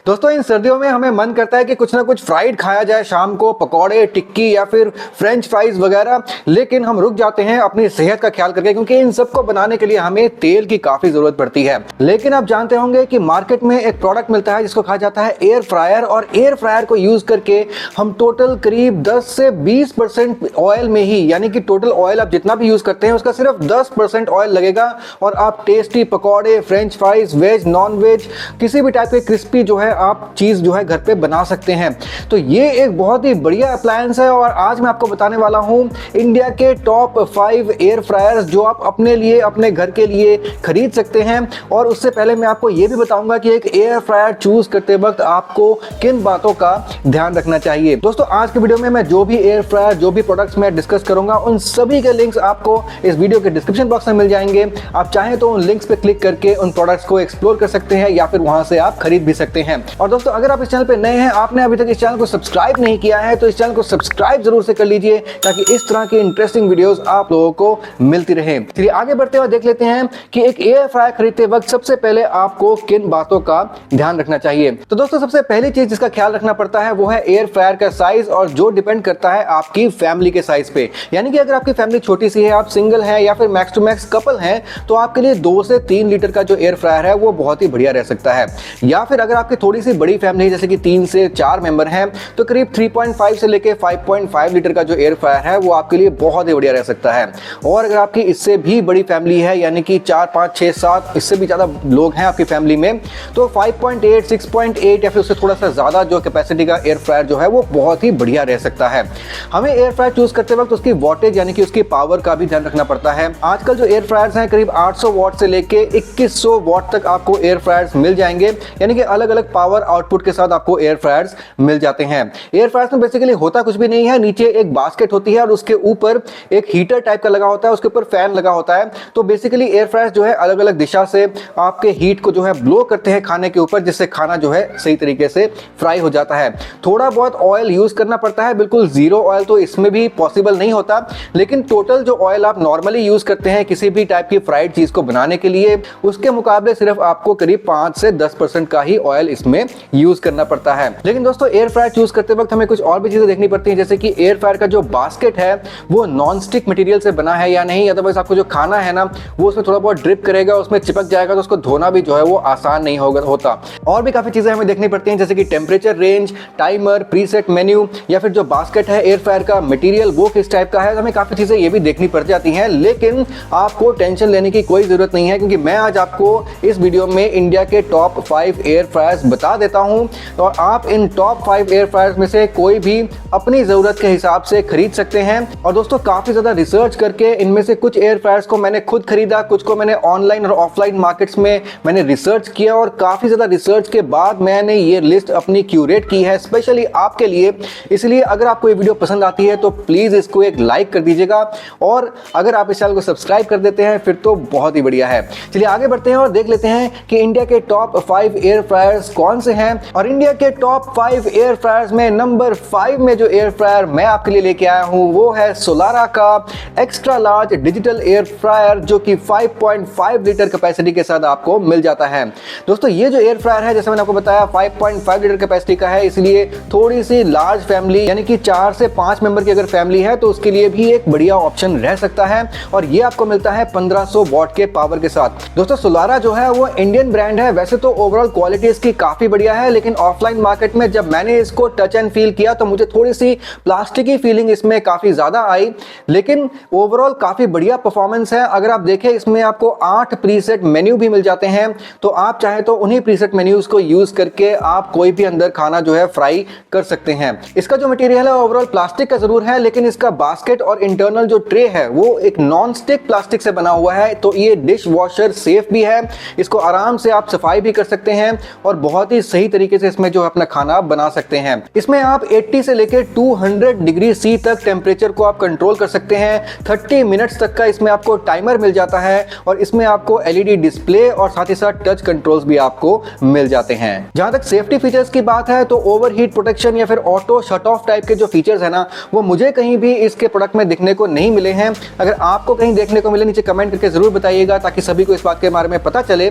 दोस्तों इन सर्दियों में हमें मन करता है कि कुछ ना कुछ फ्राइड खाया जाए शाम को, पकौड़े, टिक्की या फिर फ्रेंच फ्राइज वगैरह। लेकिन हम रुक जाते हैं अपनी सेहत का ख्याल करके, क्योंकि इन सबको बनाने के लिए हमें तेल की काफी जरूरत पड़ती है। लेकिन आप जानते होंगे कि मार्केट में एक प्रोडक्ट मिलता है जिसको कहा जाता है एयर फ्रायर, और एयर फ्रायर को यूज करके हम टोटल करीब 10 से 20% ऑयल में ही, यानी कि टोटल ऑयल आप जितना भी यूज करते हैं उसका सिर्फ 10% ऑयल लगेगा और आप टेस्टी पकौड़े, French fries, veg, non veg, किसी भी टाइप के क्रिस्पी जो है आप चीज जो है घर पे बना सकते हैं। तो ये एक बहुत ही बढ़िया अप्लायंस है और आज मैं आपको बताने वाला हूं इंडिया के टॉप 5 एयर फ्रायर्स जो आप अपने लिए, अपने घर के लिए खरीद सकते हैं। और उससे पहले मैं आपको ये भी बताऊंगा कि एक एयर फ्रायर चूज करते वक्त आपको किन बातों का ध्यान रखना चाहिए। दोस्तों आज के वीडियो में मैं जो भी एयर फ्रायर, जो भी प्रोडक्ट्स मैं डिस्कस करूंगा उन सभी के लिंक्स आपको इस वीडियो के डिस्क्रिप्शन बॉक्स में मिल जाएंगे। आप चाहें तो उन लिंक्स पे क्लिक करके उन प्रोडक्ट्स को एक्सप्लोर कर सकते हैं या फिर वहां से आप खरीद भी सकते हैं। और दोस्तों अगर आप इस चैनल पे नए हैं, आपने अभी तक इस चैनल को सब्सक्राइब नहीं किया है, तो इस चैनल को सब्सक्राइब जरूर से कर लीजिए ताकि इस तरह की इंटरेस्टिंग वीडियोस आप लोगों को मिलती रहे। चलिए आगे बढ़ते हुए देख लेते हैं कि एक एयर फ्रायर खरीदते वक्त सबसे पहले आपको किन बातों का ध्यान रखना चाहिए। तो दोस्तों सबसे पहली चीज जिसका ख्याल रखना पड़ता है वो है एयर फ्रायर का साइज, और जो डिपेंड करता है आपकी फैमिली के साइज पे। यानी कि अगर आपकी फैमिली छोटी सी है, आप सिंगल है या फिर मैक्स टू मैक्स कपल है, तो आपके लिए 2 से 3 लीटर का जो एयर फ्रायर है वो बहुत ही बढ़िया रह सकता है। या फिर अगर आपकी थोड़ी सी बड़ी फैमिली है, जैसे कि 3 से 4 मेंबर हैं, तो करीब 3.5 से लेके 5.5 लीटर का जो एयर फ्रायर है वो आपके लिए बहुत ही बढ़िया रह सकता है। और अगर आपकी इससे भी बड़ी फैमिली है, यानी कि 4, 5, 6, 7 इससे भी ज्यादा लोग हैं आपकी फैमिली में, तो 5.8, 6.8 या फिर उससे थोड़ा सा ज्यादा जो कैपेसिटी का एयर फ्रायर जो है वो बहुत ही बढ़िया रह सकता है। हमें एयर फ्रायर चूज करते वक्त उसकी वॉटेज यानी कि उसकी पावर का भी ध्यान रखना पड़ता है। आजकल जो एयर फ्रायर्स हैं करीब 800 वॉट से लेके 2100 वॉट तक आपको एयर फ्रायर्स मिल जाएंगे, यानी कि अलग अलग पावर आउटपुट के साथ आपको एयर फ्रायर्स मिल जाते हैं। एयर फ्रायर्स में बेसिकली होता कुछ भी नहीं है, नीचे एक बास्केट होती है और उसके ऊपर एक हीटर टाइप का लगा होता है, उसके ऊपर फैन लगा होता है। तो बेसिकली एयर फ्रायर्स जो है अलग अलग दिशा से आपके हीट को जो है ब्लो करते हैं खाने के ऊपर, जिससे खाना जो है सही तरीके से फ्राई हो जाता है। थोड़ा बहुत ऑयल यूज करना पड़ता है, बिल्कुल जीरो ऑयल तो इसमें भी पॉसिबल नहीं होता, लेकिन टोटल जो ऑयल आप नॉर्मली यूज करते हैं किसी भी टाइप की फ्राइड चीज को बनाने के लिए, उसके मुकाबले सिर्फ आपको करीब 5 से 10% का ही ऑयल इसमें यूज करना पड़ता है। लेकिन दोस्तों एयर फ्रायर चूज करते वक्त हमें कुछ और भी चीजें देखनी पड़ती हैं, जैसे कि एयर फ्रायर का जो बास्केट है वो नॉन स्टिक मटेरियल से बना है या नहीं, अदरवाइज आपको जो खाना है ना वो उसमें थोड़ा बहुत ड्रिप करेगा, उसमें चिपक जाएगा, तो उसको धोना भी जो है वो आसान नहीं होता। और भी काफी चीजें हमें देखनी पड़ती हैं, जैसे कि temperature range, timer, preset menu, या फिर जो बास्केट है एयर फ्रायर का मटेरियल वो किस टाइप का है। हमें काफी चीजें ये भी देखनी पड़ जाती हैं, लेकिन आपको टेंशन लेने की कोई जरूरत नहीं है, क्योंकि मैं आज आपको इस वीडियो में इंडिया के टॉप 5 एयर फ्रायर्स बता देता हूं और आप इन टॉप 5 एयर फ्रायर्स में से कोई भी अपनी जरूरत के हिसाब से खरीद सकते हैं। और दोस्तों काफी ज्यादा रिसर्च करके इनमें से कुछ एयर फ्रायर्स को मैंने खुद खरीदा, कुछ को मैंने ऑनलाइन और ऑफलाइन मार्केट्स में मैंने रिसर्च किया, और काफी ज्यादा रिसर्च के बाद मैंने ये लिस्ट अपनी क्यूरेट की है स्पेशली आपके लिए। इसलिए अगर आपको ये वीडियो पसंद आती है तो प्लीज इसको एक लाइक कर दीजिएगा, और अगर आप इस चैनल को सब्सक्राइब कर देते हैं फिर तो बहुत ही बढ़िया है। चलिए आगे बढ़ते हैं और देख लेते हैं कि इंडिया के टॉप 5 एयर फ्रायर्स कौन से हैं। और इंडिया के टॉप 5 एयर फ्रायर्स में नंबर 5 में जो एयर फ्रायर मैं आपके लिए लेके आया हूं वो है सोलारा का extra large digital air fryer, जो कि 5.5 लीटर कैपेसिटी के साथ आपको मिल जाता है। दोस्तों ये जो एयर फ्रायर है, जैसे मैंने आपको बताया 5.5 लीटर कैपेसिटी का है, इसलिए थोड़ी सी लार्ज फैमिली यानी कि 4 से 5 मेंबर की अगर फैमिली है तो उसके लिए भी एक बढ़िया ऑप्शन रह सकता है। और ये आपको मिलता है 1500 वॉट के पावर के साथ। दोस्तों सोलारा जो है वो इंडियन ब्रांड है, वैसे तो ओवरऑल क्वालिटी इसकी काफी बढ़िया है, लेकिन ऑफलाइन मार्केट में जब मैंने इसको टच एंड फील किया तो मुझे थोड़ी सी प्लास्टिक की फीलिंग इसमें काफी ज्यादा आई, लेकिन ओवरऑल काफी बढ़िया परफॉर्मेंस है। अगर आप देखें इसमें आपको 8 प्रीसेट मेन्यू भी मिल जाते हैं, तो आप चाहे तो उन्हीं प्रीसेट मेन्यूज को यूज करके आप कोई भी अंदर खाना जो है फ्राई कर सकते हैं। इसका जो मटेरियल है ओवरऑल प्लास्टिक का जरूर है, लेकिन इसका बास्केट और इंटरनल जो ट्रे है वो एक नॉन स्टिक प्लास्टिक से बना हुआ है, तो ये डिश वॉशर सेफ भी है। इसको आराम से आप सफाई भी कर सकते हैं और बहुत ही सही तरीके से इसमें जो अपना खाना बना सकते हैं। इसमें आप 80 से लेकर 200 डिग्री सी तक टेम्परेचर को आप कंट्रोल कर सकते हैं। 30 मिनट्स तक का इसमें आपको टाइमर मिल जाता है, और इसमें आपको एलईडी डिस्प्ले और साथ ही साथ टच कंट्रोल्स भी आपको मिल जाते हैं। जहां तक सेफ्टी फीचर्स की बात है तो ओवरहीट प्रोटेक्शन या फिर ऑटो शट ऑफ टाइप के जो फीचर्स है ना वो मुझे कहीं भी इसके प्रोडक्ट में दिखने को नहीं मिले हैं। अगर आपको कहीं देखने को मिले नीचे कमेंट करके जरूर बताइएगा, ताकि सभी को इस बात के बारे में पता चले।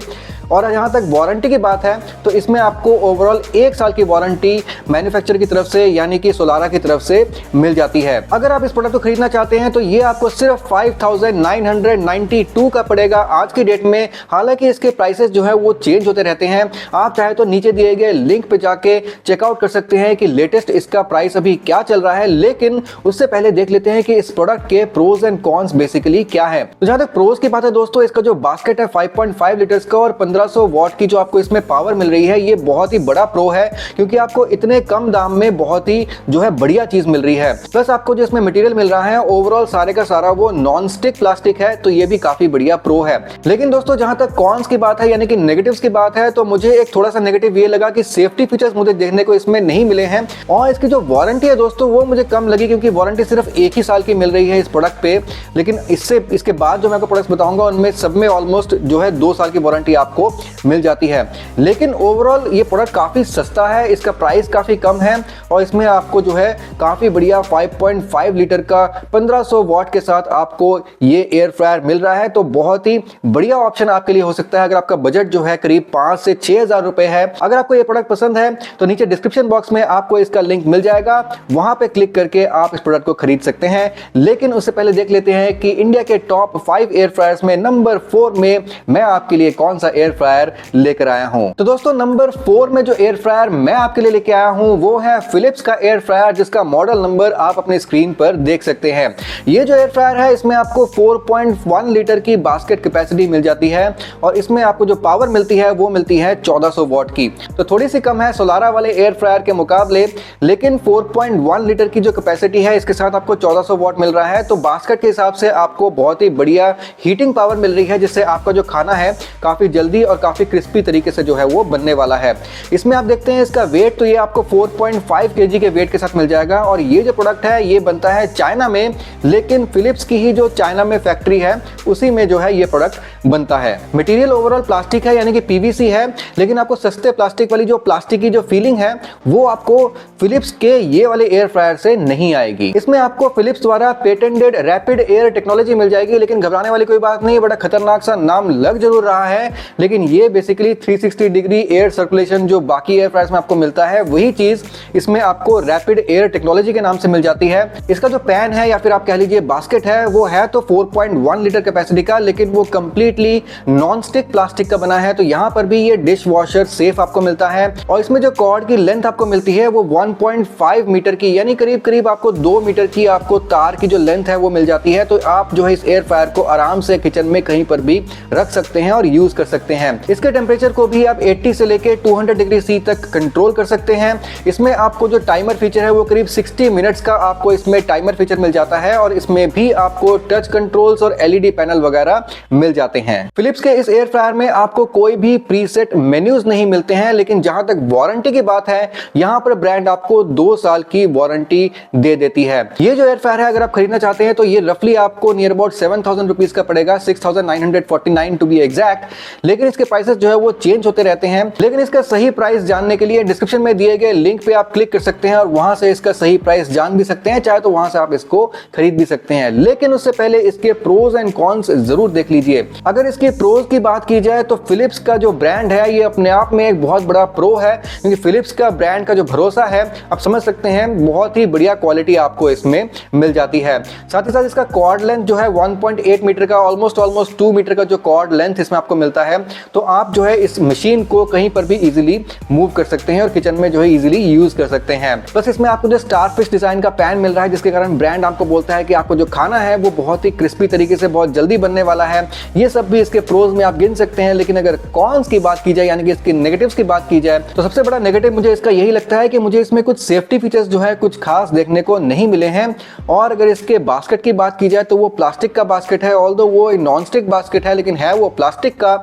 और जहां तक वारंटी की बात है तो इसमें आपको ओवरऑल 1 साल की वारंटी मैन्युफैक्चरर की तरफ से यानी कि सोलारा की तरफ से मिल जाती है। अगर आप इस प्रोडक्ट को खरीदना चाहते हैं तो ये आपको सिर्फ 5992 का पड़ेगा आज की डेट में। हालांकि इसके प्राइसेस जो है वो चेंज होते रहते हैं, आप चाहे तो नीचे दिए गए लिंक पे जाके चेकआउट कर सकते हैं कि लेटेस्ट इसका प्राइस अभी क्या चल रहा है। लेकिन उससे पहले देख लेते हैं कि इस प्रोडक्ट के प्रोज एंड कॉन्स बेसिकली क्या है। तो जहां तक प्रोज की बात है दोस्तों, इसका जो बास्केट है 5.5 लीटर्स का और 1500 वॉट की जो आपको इसमें पावर मिल रही है, ये बहुत ही बड़ा प्रो है क्योंकि आपको इतने कम दाम में बहुत ही जो है बढ़िया चीज मिल रही है। प्लस आपको जो इसमें मटेरियल मिल रहा है ओवरऑल सारे का सारा वो नॉन स्टिक प्लास्टिक है, तो ये भी काफी बढ़िया प्रो है। लेकिन दोस्तों जहां तक कॉन्स की बात है यानी कि नेगेटिव्स की बात है, तो मुझे एक थोड़ा सा नेगेटिव ये लगा कि सेफ्टी फीचर्स मुझे देखने को इसमें नहीं मिले हैं और इसकी जो वारंटी है दोस्तों वो मुझे कम लगी क्योंकि वारंटी सिर्फ 1 ही साल की मिल रही है इस प्रोडक्ट पे। लेकिन इसके बाद जो मैं आपको प्रोडक्ट्स बताऊंगा उनमें सब में ऑलमोस्ट जो है 2 साल की वारंटी आपको मिल जाती है। लेकिन ओवरऑल ये प्रोडक्ट काफी सस्ता है, इसका प्राइस काफी कम है और इसमें आपको जो है काफी बढ़िया 5.5 लीटर का 1500 वॉट के साथ आपको ये एयर फ्रायर मिल रहा है। तो बहुत ही बढ़िया ऑप्शन आपके लिए हो सकता है अगर आपका बजट जो है करीब 5 से 6 हजार रुपए है। अगर आपको ये प्रोडक्ट पसंद है तो नीचे डिस्क्रिप्शन बॉक्स में आपको इसका लिंक मिल जाएगा, वहां पे क्लिक करके आप इस प्रोडक्ट को खरीद सकते हैं। लेकिन उससे पहले देख लेते हैं कि इंडिया के टॉप 5 एयर फ्रायर्स में नंबर 4 में मैं आपके लिए कौन सा एयर फ्रायर लेकर आया हूं। तो दोस्तों नंबर 4 में जो एयर फ्रायर मैं आपके लिए लेके आया हूं वो है फिलिप्स का एयर फ्रायर, जिसका मॉडल नंबर आप अपने स्क्रीन पर देख सकते हैं। ये जो एयर फ्रायर है इसमें आपको 4.1 लीटर की बास्केट कैपेसिटी मिल जाती है और इसमें आपको जो पावर मिलती है वो मिलती है 1400 वॉट की। तो थोड़ी सी कम है सोलारा वाले एयर फ्रायर के मुकाबले, लेकिन 4.1 लीटर की जो कैपेसिटी है इसके साथ आपको 1400 वॉट मिल रहा है। तो बास्केट के हिसाब से आपको बहुत ही बढ़िया हीटिंग पावर मिल रही है, जिससे आपका जो खाना है काफी जल्दी और काफी क्रिस्पी तरीके से जो है वो बनने वाला है। इसमें आप देखते हैं इसका वेट, तो ये आपको 4.5 kg के वेट के साथ मिल जाएगा और ये जो प्रोडक्ट है ये बनता है चाइना में, लेकिन फिलिप्स की ही जो चाइना में फैक्ट्री है उसी में जो है ये प्रोडक्ट बनता है। मटेरियल ओवरऑल प्लास्टिक है यानी कि पीवीसी है, लेकिन आपको सस्ते प्लास्टिक वाली जो प्लास्टिक की जो फीलिंग है वो आपको फिलिप्स के ये वाले एयर फ्रायर से नहीं आएगी। इसमें आपको फिलिप्स द्वारा पेटेंटेड रैपिड एयर टेक्नोलॉजी मिल जाएगी, लेकिन घबराने वाली कोई बात नहीं, बड़ा खतरनाक सा नाम लग जरूर रहा है, लेकिन ये बेसिकली 360 डिग्री एयर सर्कुलेशन जो बाकी एयर फ्रायर्स में आपको मिलता है वही चीज इसमें आपको रैपिड एयर टेक्नोलॉजी के नाम से मिल जाती है। इसका जो पैन है या फिर आप कह लीजिए बास्केट है वो है तो 4.1 लीटर कैपेसिटी का, लेकिन वो कंप्लीटली नॉन स्टिक प्लास्टिक का बना है। तो यहाँ पर भी ये डिश वॉशर सेफ आपको मिलता है और इसमें जो कॉर्ड की लेंथ आपको मिलती है वो 1.5 मीटर की, यानी करीब करीब आपको 2 मीटर की आपको तार की जो लेंथ है वो मिल जाती है। तो आप जो है इस एयर फ्रायर को आराम से किचन में कहीं पर भी रख सकते हैं और यूज कर सकते हैं। इसके टेम्परेचर को भी आप 80 से लेके 200 डिग्री सी तक कंट्रोल कर सकते हैं। इसमें आपको जो टाइमर फीचर है वो करीब 60 मिनट्स का आपको इसमें टाइमर फीचर मिल जाता है और इसमें भी आपको टच कंट्रोल्स और एलईडी पैनल वगैरह मिल जाते हैं। फिलिप्स के इस एयर फ्रायर में आपको कोई भी प्रीसेट मेन्यूज नहीं मिलते हैं, लेकिन जहां तक वारंटी की बात है यहां पर ब्रांड आपको 2 साल की वारंटी दे देती है। ये जो एयर फ्रायर है अगर आप खरीदना चाहते हैं तो ये रफली आपको नियर अबाउट 7000 रुपीज का पड़ेगा, 6949 टू बी एग्जैक्ट। लेकिन इसके प्राइसेस जो है वो चेंज होते रहते हैं, लेकिन इसका सही प्राइस जानने के लिए डिस्क्रिप्शन में दिए गए लिंक पे आप क्लिक कर सकते हैं और वहां से इसका सही प्राइस जान भी सकते हैं, चाहे तो वहां से आप इसको खरीद भी सकते हैं। लेकिन उससे पहले इसके प्रोज एंड कॉन्स जरूर देख लीजिए। अगर इसके प्रोज की बात की जाए तो फिलिप्स का जो ब्रांड है ये अपने आप में एक बहुत बड़ा प्रो है, क्योंकि फिलिप्स का ब्रांड का जो भरोसा है आप समझ सकते हैं, बहुत ही बढ़िया क्वालिटी आपको इसमें मिल जाती है। साथ ही साथ इसका कॉर्ड लेंथ जो है 1.8 मीटर का, ऑलमोस्ट 2 मीटर का जो कॉर्ड लेंथ इसमें आपको मिलता है। तो आप जो है इस मशीन को कहीं पर भी इजीली मूव कर सकते हैं और किचन में जो है इजीली यूज कर सकते हैं। बस इसमें आपको जो स्टारफिश डिजाइन का पैन मिल रहा है, जिसके कारण ब्रांड आपको बोलता है कि आपको जो खाना है वो बहुत ही क्रिस्पी तरीके से बहुत जल्दी बनने वाला है। ये सब भी इसके प्रोज में आप गिन सकते हैं। लेकिन अगर कॉन्स की बात की जाए यानी कि इसके नेगेटिव्स की बात की जाए तो सबसे बड़ा नेगेटिव मुझे इसका यही लगता है कि मुझे इसमें कुछ सेफ्टी फीचर्स जो है कुछ खास देखने को नहीं मिले हैं। और अगर इसके बास्केट की बात की जाए तो वो प्लास्टिक का बास्केट है, ऑल्दो वो नॉन स्टिक बास्केट है लेकिन है वो प्लास्टिक का,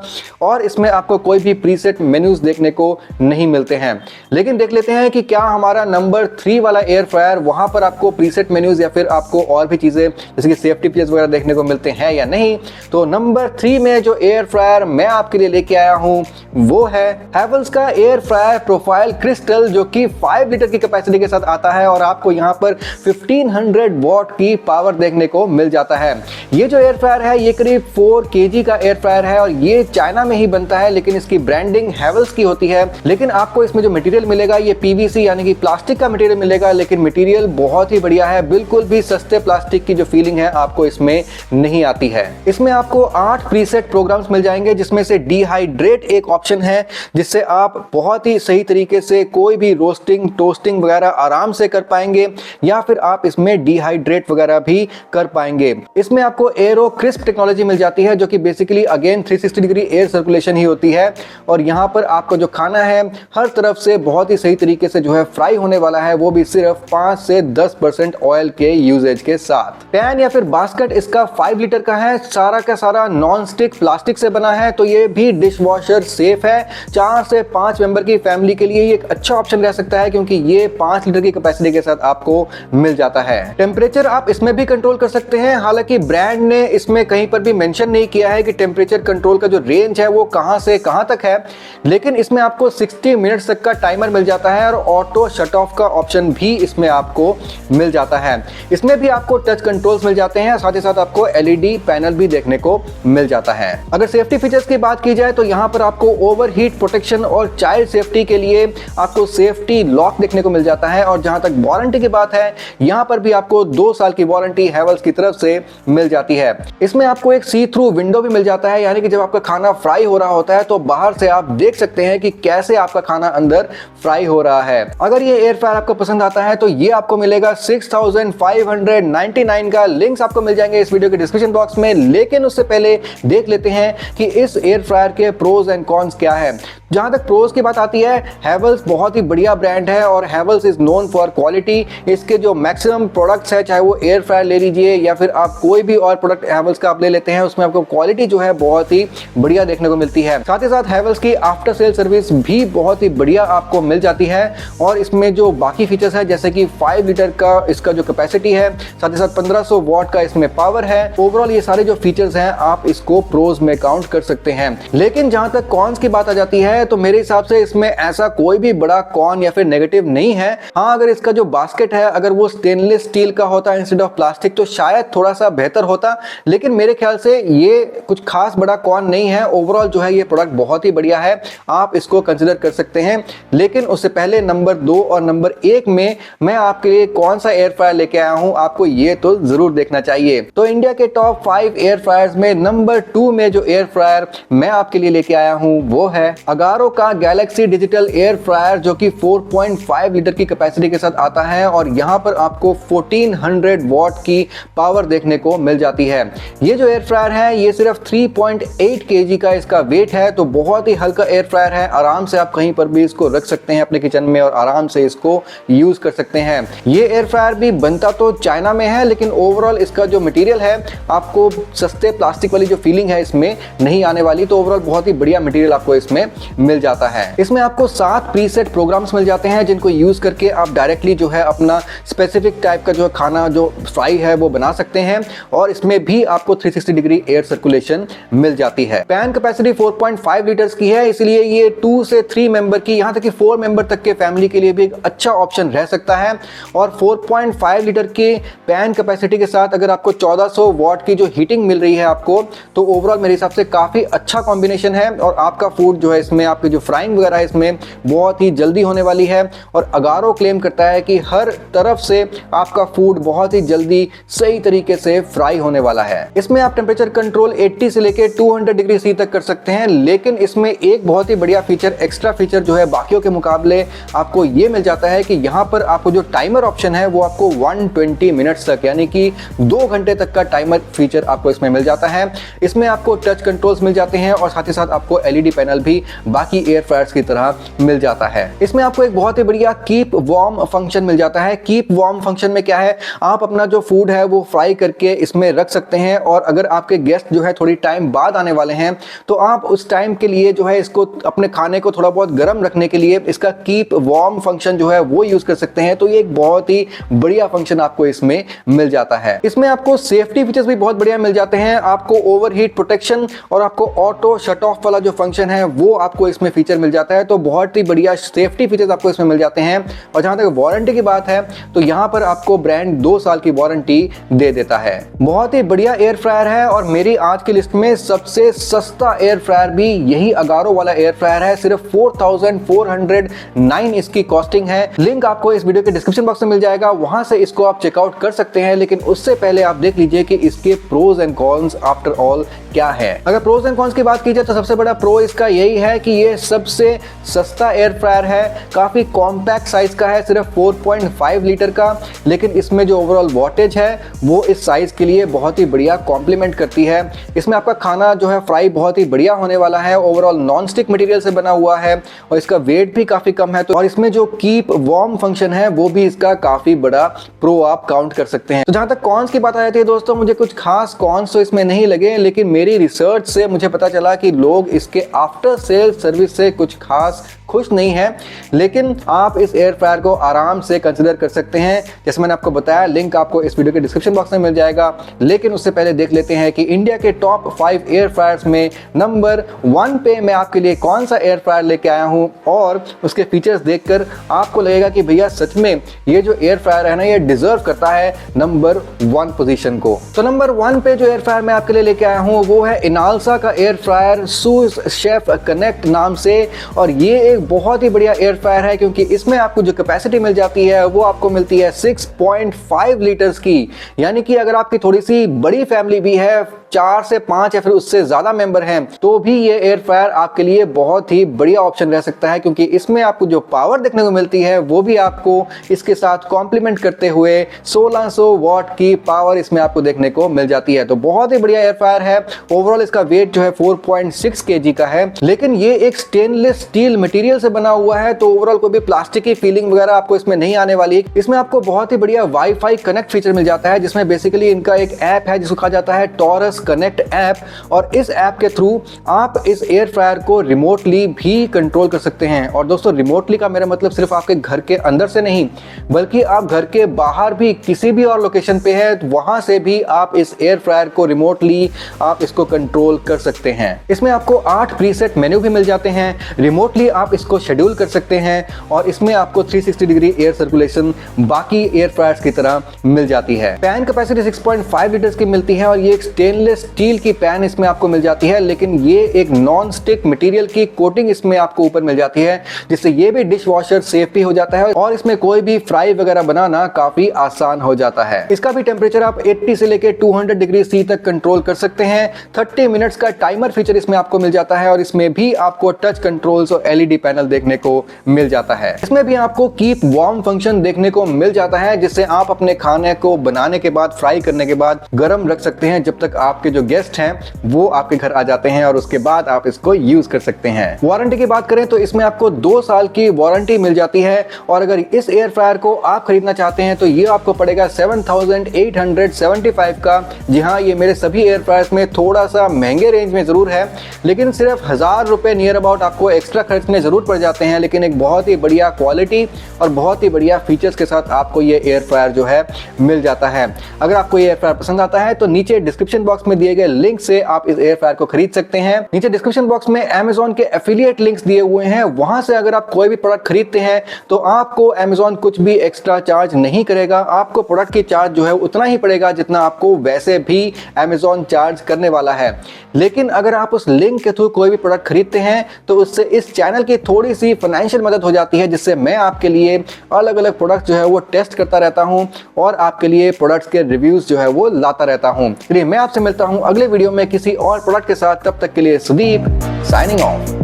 और इसमें आपको कोई भी प्रीसेट मेन्यूज देखने को नहीं मिलते हैं। लेकिन देख लेते हैं कि क्या हमारा नंबर 3 वाला एयर फ्रायर वहां पर आपको प्रीसेट मेन्यूज या फिर आपको और भी चीजें जैसे कि सेफ्टी फीचर्स वगैरह देखने को मिलते हैं या नहीं। तो नंबर 3 में जो एयर फ्रायर मैं आपके लिए लेके आया हूं वो है हैवेल्स का एयर फ्रायर प्रोफाइल क्रिस्टल, जो कि 5 लीटर की कैपेसिटी के साथ आता है और आपको यहां पर 1500 वॉट की पावर देखने को मिल जाता है। ये जो एयर फ्रायर है ये करीब 4 kg का एयर फ्रायर है और ये चाइना में ही बनता है, लेकिन इसकी ब्रांडिंग हैवेल्स की होती है, लेकिन आपको इसमें जो मटेरियल मिलेगा ये पीवीसी यानी कि प्लास्टिक का मटेरियल मिलेगा, लेकिन मटेरियल बहुत ही बढ़िया है, बिल्कुल भी सस्ते प्लास्टिक की जो फीलिंग है आपको इसमें नहीं आती है। इसमें आपको 8 प्रीसेट प्रोग्राम्स मिल जाएंगे, जिसमें से डिहाइड्रेट एक ऑप्शन है, जिससे आप बहुत ही सही तरीके से कोई भी रोस्टिंग टोस्टिंग वगैरह आराम से कर पाएंगे, या फिर आप इसमें डिहाइड्रेट वगैरह भी कर पाएंगे। इसमें आपको एरो क्रिस्प टेक्नोलॉजी मिल जाती है, जो कि basically again 360 degree air circulation ही होती है, और यहाँ पर आपका जो खाना है हर तरफ से बहुत ही सही तरीके से जो है फ्राई होने वाला है, वो भी सिर्फ 5 से 10% ऑयल के यूजेज के साथ। पैन या फिर बास्केट इसका 5 लीटर का है, सारा का सारा नॉन स्टिक प्लास्टिक से बना है, तो ये भी डिश वॉशर सेफ है। 4 से 5 मेंबर की फैमिली के लिए ये एक अच्छा ऑप्शन रह सकता है, क्योंकि ये 5 लीटर की कैपेसिटी के साथ आपको मिल जाता है। टेम्परेचर आप इसमें भी कंट्रोल कर सकते हैं, हालांकि ब्रांड ने इसमें कहीं पर भी मेंशन नहीं किया है कि टेम्परेचर कंट्रोल का जो रेंज है वो कहां से कहां तक है, लेकिन इसमें आपको 60 मिनट्स तक का टाइमर मिल जाता है और ऑटो शट ऑफ का ऑप्शन भी इसमें आपको मिल जाता है। इसमें भी आपको टच कंट्रोल्स मिल जाते हैं, साथ ही साथ आपको एलईडी पैनल भी देखने को मिल जाता है। अगर सेफ्टी फीचर्स की बात की जाए तो यहाँ पर आपको ओवरहीट प्रोटेक्शन और चाइल्ड सेफ्टी के लिए आपको सेफ्टी लॉक देखने को मिल जाता है, और जहां तक वारंटी की बात है यहाँ पर भी आपको 2 साल की वारंटी हैवेल्स की तरफ से मिल जाती है। इसमें आपको एक सी थ्रू विंडो भी मिल जाता है, यानी कि जब आपका खाना फ्राई हो रहा होता है तो बाहर से आप देख सकते हैं कि कैसे आपका खाना अंदर फ्राई हो रहा है। अगर ये एयर फ्रायर आपको पसंद आता है तो ये आपको मिलेगा 6599 का, लिंक्स आपको मिल जाएंगे इस वीडियो के डिस्क्रिप्शन बॉक्स में। लेकिन उससे पहले देख लेते हैं कि इस एयर फ्रायर के प्रोज एंड कॉन्स क्या है। जहां तक प्रोज की बात आती है, हैवेल्स बहुत ही बढ़िया ब्रांड है और Havells is known for quality. इसके जो मैक्सिमम प्रोडक्ट्स है, चाहे वो एयर फ्रायर ले लीजिए या फिर आप कोई भी और प्रोडक्ट हैवेल्स का आप ले लेते हैं, उसमें आपको क्वालिटी जो है बहुत ही बढ़िया देखने को मिलती है। साथ ही साथ हैवेल्स की आफ्टर सेल सर्विस भी बहुत ही बढ़िया आपको मिल जाती है, और इसमें जो बाकी फीचर्स है जैसे कि 5 लीटर का इसका जो कैपेसिटी है, साथ ही साथ 1500 वॉट का इसमें पावर है। ओवरऑल ये सारे जो फीचर्स हैं आप इसको प्रोज में काउंट कर सकते हैं। लेकिन जहां तक कॉन्स की बात आ जाती है तो मेरे हिसाब से इसमें ऐसा कोई भी बड़ा कॉन या फिर नेगेटिव नहीं है। हाँ, अगर इसका जो बास्केट है अगर वो स्टेनलेस स्टील का होता इंस्टेड ऑफ प्लास्टिक तो शायद थोड़ा सा बेहतर होता, लेकिन मेरे ख्याल से ये कुछ खास बड़ा कॉन नहीं है। ओवरऑल जो है ये प्रोडक्ट बहुत ही बढ़िया है, आप इसको कंसिडर कर सकते हैं। लेकिन उससे पहले नंबर 2 और नंबर 1 में मैं आपके लिए कौन सा एयर फ्रायर लेके आया हूं, आपको ये तो जरूर देखना चाहिए। तो इंडिया के टॉप 5 एयर फ्रायर्स में नंबर 2 में जो एयर फ्रायर मैं आपके लिए लेके आया हूं वो है अगारो का गैलेक्सी डिजिटल एयर फ्रायर, जो कि 4.5 लीटर की कैपेसिटी के साथ आता है, और यहां पर आपको 1400 वॉट की पावर देखने को मिल जाती है। ये जो एयर फ्रायर है ये सिर्फ 3.8 kg का इसका वेट है, तो बहुत ही हल्का एयर फ्रायर है। आराम से आप कहीं पर भी इसको रख सकते हैं अपने किचन में और आराम से इसको यूज कर सकते हैं। ये एयर फ्रायर भी बनता तो चाइना में है, लेकिन ओवरऑल इसका जो मटेरियल है आपको सस्ते प्लास्टिक वाली जो फीलिंग है इसमें नहीं आने वाली, तो ओवरऑल बहुत ही बढ़िया मटेरियल आपको इसमें मिल जाता है। इसमें आपको 7 प्रीसेट प्रोग्राम्स मिल जाते हैं, जिनको यूज करके आप डायरेक्टली जो है अपना स्पेसिफिक टाइप का जो खाना जो फ्राई है वो बना सकते हैं, और इसमें भी आपको 360 डिग्री एयर सर्कुलेशन मिल जाती है। पैन कैपेसिटी 4.5 लीटर्स की है, इसलिए ये 2 से 3 मेंबर की, यहां तक कि 4 मेंबर तक के फैमिली के लिए भी एक अच्छा ऑप्शन रह सकता है। और 4.5 लीटर के पैन कैपेसिटी के साथ अगर आपको 1400 वॉट की जो हीटिंग मिल रही है आपको, तो ओवरऑल मेरे हिसाब से काफी अच्छा कॉम्बिनेशन है, और आपका फूड जो है इसमें आपकी जो फ्राइंग वगैरह है इसमें बहुत ही जल्दी होने वाली है। और अगारो क्लेम करता है कि हर तरफ से आपका फूड बहुत ही जल्दी सही तरीके से फ्राई होने वाला है। इसमें आप टेम्परेचर कंट्रोल 80 से लेके 200 डिग्री सी तक कर सकते हैं, लेकिन इसमें एक बहुत ही बढ़िया फीचर, एक्स्ट्रा फीचर जो है बाकियों के मुकाबले आपको ये मिल जाता है कि यहाँ पर आपको जो टाइमर ऑप्शन है वो आपको 120 मिनट्स तक यानी कि 2 घंटे तक का टाइमर फीचर आपको इसमें मिल जाता है। इसमें आपको टच कंट्रोल्स मिल जाते हैं, और साथ ही साथ आपको एलईडी पैनल भी बाकी एयर फ्रायर्स की तरह मिल जाता है। इसमें आपको एक बहुत ही बढ़िया कीप वार्म फंक्शन मिल जाता है। कीप वार्म फंक्शन में क्या है, आप अपना जो फूड है वो फ्राई करके इसमें रख सकते हैं, और अगर आपके गेस्ट जो है थोड़ी टाइम बाद आने वाले हैं तो आप उस टाइम के लिए जो है इसको अपने खाने को थोड़ा बहुत गर्म रखने के लिए इसका कीप वार्म फंक्शन जो है वो यूज कर सकते हैं। तो ये एक बहुत ही बढ़िया फंक्शन आपको इसमें मिल जाता है। इसमें आपको सेफ्टी फीचर्स भी बहुत बढ़िया मिल जाते हैं, आपको ओवरहीट प्रोटेक्शन और आपको ऑटो शट ऑफ वाला जो फंक्शन है वो आपको इसमें फीचर मिल जाता है। तो बहुत ही बढ़िया सेफ्टी फीचर्स आपको इसमें मिल जाते हैं। और जहां तक वारंटी की बात है तो यहां पर आपको ब्रांड 2 साल की वारंटी दे देता है। बहुत ही बढ़िया एयर फ्रायर है, और मेरी आज की लिस्ट में सबसे सस्ता एयर फ्रायर भी यही अगारो वाला एयर फ्रायर फ्रायर है, सिर्फ 4409 इसकी कॉस्टिंग है। लिंक आपको इस वीडियो के डिस्क्रिप्शन बॉक्स में मिल जाएगा, वहां से इसको आप चेकआउट कर सकते हैं। लेकिन उससे पहले आप देख लीजिए कि इसके pros and cons after all क्या है। अगर प्रोज एंड कॉन्स की बात की जाए तो सबसे बड़ा प्रो इसका यही है कि ये सबसे सस्ता एयर फ्रायर है, काफी कॉम्पैक्ट साइज का है, सिर्फ 4.5 लीटर का। लेकिन इसमें जो ओवरऑल वॉटेज है वो इस साइज के लिए बहुत ही बढ़िया कॉम्प्लीमेंट करती है। इसमें आपका खाना जो है फ्राई बहुत ही बढ़िया होने वाला है, ओवरऑल नॉन स्टिक मटेरियल से बना हुआ है और इसका वेट भी काफी कम है। तो और इसमें जो कीप वार्म फंक्शन है वो भी इसका काफी बड़ा प्रो आप काउंट कर सकते हैं। तो जहां तक कॉन्स की बात आ जाती है दोस्तों, मुझे कुछ खास कॉन्स तो इसमें नहीं लगे, लेकिन मेरी रिसर्च से मुझे पता चला कि लोग इसके आफ्टर सेल सर्विस से कुछ खास खुश नहीं है। लेकिन आप इस एयर फ्रायर को आराम से कंसिडर कर सकते हैं, जैसे मैंने आपको बताया। लिंक आपको इस वीडियो के डिस्क्रिप्शन बॉक्स में मिल जाएगा। लेकिन उससे पहले देख लेते हैं कि इंडिया के टॉप 5 एयर फ्रायर्स में नंबर 1 पे मैं आपके लिए कौन सा एयर फ्रायर लेके आया हूं और उसके फीचर्स देखकर आपको लगेगा कि भैया सच में ये जो एयर फ्रायर है ना, ये डिजर्व करता है नंबर 1 पोजीशन को। तो नंबर 1 पे जो एयर फ्रायर मैं आपके लिए लेके आया हूं वो है इनालसा का एयर फ्रायर सूस शेफ कनेक्ट नाम से। और ये एक बहुत ही बढ़िया एयर फ्रायर है, क्योंकि इसमें आपको जो कैपेसिटी मिल जाती है वो आपको मिलती है 6.5 लीटर्स की। यानी कि अगर आपकी थोड़ी सी बड़ी फैमिली भी है, 4 से 5 या फिर उससे ज्यादा मेंबर हैं, तो भी ये एयर फ्रायर आपके लिए बहुत ही बढ़िया ऑप्शन रह सकता है। क्योंकि इसमें आपको जो पावर देखने को मिलती है वो भी आपको इसके साथ कॉम्प्लीमेंट करते हुए 1600 वॉट की पावर इसमें आपको देखने को मिल जाती है। तो बहुत ही बढ़िया एयर फ्रायर है। ओवरऑल इसका वेट जो है 4.6 kg का है, लेकिन ये एक स्टेनलेस स्टील मटेरियल से बना हुआ है, तो ओवरऑल कोई भी प्लास्टिक की फीलिंग वगैरह आपको इसमें नहीं आने वाली। इसमें आपको बहुत ही बढ़िया वाईफाई कनेक्ट फीचर मिल जाता है, जिसमें बेसिकली इनका एक ऐप है जिसको कहा जाता है टॉरस कनेक्ट ऐप। और इस ऐप के थ्रू आप इस एयर फ्रायर को रिमोटली भी कंट्रोल कर सकते हैं। और दोस्तों, रिमोटली का मेरा मतलब सिर्फ आपके घर के अंदर से नहीं, बल्कि आप घर के बाहर भी किसी भी और लोकेशन पे है, वहां से भी आप इस एयर फ्रायर को रिमोटली आप इसको कंट्रोल कर सकते हैं। इसमें आपको 8 प्रीसेट मेन्यू भी मिल जाते हैं, रिमोटली आप इसको शेड्यूल कर सकते हैं। और इसमें आपको 360 डिग्री एयर सर्कुलेशन बाकी एयर फ्रायर्स की तरह मिल जाती है। पैन कैपेसिटी 6.5 लीटर्स की मिलती है और ये एक स्टेनलेस स्टील की पैन इसमें आपको मिल जाती है, लेकिन ये एक नॉन स्टिक मटेरियल की कोटिंग इसमें आपको ऊपर मिल जाती है, जिससे ये भी डिश वॉशर सेफ भी हो जाता है और इसमें कोई भी फ्राई वगैरह बनाना काफी आसान हो जाता है। इसका भी टेम्परेचर आप 80 से लेके 200 डिग्री सी तक कंट्रोल कर सकते हैं। 30 मिनट्स का टाइमर फीचर इसमें आपको मिल जाता है और इसमें भी आपको टच कंट्रोल्स और एलईडी पैनल देखने को मिल जाता है। इसमें भी आपको कीप वार्म फंक्शन देखने को मिल जाता है, जिससे आप अपने खाने को बनाने के बाद, फ्राई करने के बाद गर्म रख सकते हैं जब तक आपके जो गेस्ट हैं वो आपके घर आ जाते हैं, और उसके बाद आप इसको यूज कर सकते हैं। वारंटी की बात करें तो इसमें आपको 2 साल की वारंटी मिल जाती है। और अगर इस एयर फ्रायर को आप खरीदना चाहते हैं तो ये आपको पड़ेगा 7875 का। जी हाँ, ये मेरे सभी एयर फ्रायर्स में थोड़ा सा महंगे रेंज में जरूर है, लेकिन सिर्फ 1000 रुपए नियर अबाउट आपको एक्स्ट्रा खर्चने जरूर पड़ जाते हैं। लेकिन एक बहुत ही बढ़िया क्वालिटी और बहुत ही बढ़िया फीचर्स के साथ आपको ये एयर फ्रायर जो है मिल जाता है। अगर आपको ये एयर फ्रायर पसंद आता है तो नीचे डिस्क्रिप्शन बॉक्स में दिए गए लिंक से आप इस एयर फ्रायर को खरीद सकते हैं। नीचे डिस्क्रिप्शन बॉक्स में Amazon के एफिलिएट लिंक्स दिए हुए हैं, वहां से अगर आप कोई भी प्रोडक्ट खरीदते हैं तो आपको Amazon कुछ भी एक्स्ट्रा चार्ज नहीं करेगा। आपको प्रोडक्ट की चार्ज जो है उतना ही पड़ेगा जितना आपको वैसे भी Amazon चार्ज करने वाला है। लेकिन अगर आप उस लिंक के थ्रू कोई भी प्रोडक्ट खरीदते हैं तो उससे इस चैनल की थोड़ी सी फाइनेंशियल मदद हो जाती है, जिससे मैं आपके लिए अलग अलग प्रोडक्ट जो है वो टेस्ट करता रहता हूं और आपके लिए प्रोडक्ट्स के रिव्यूज जो है वो लाता रहता हूं। चलिए, मैं आपसे मिलता हूं अगले वीडियो में किसी और प्रोडक्ट के साथ। तब तक के लिए सुदीप साइनिंग ऑफ।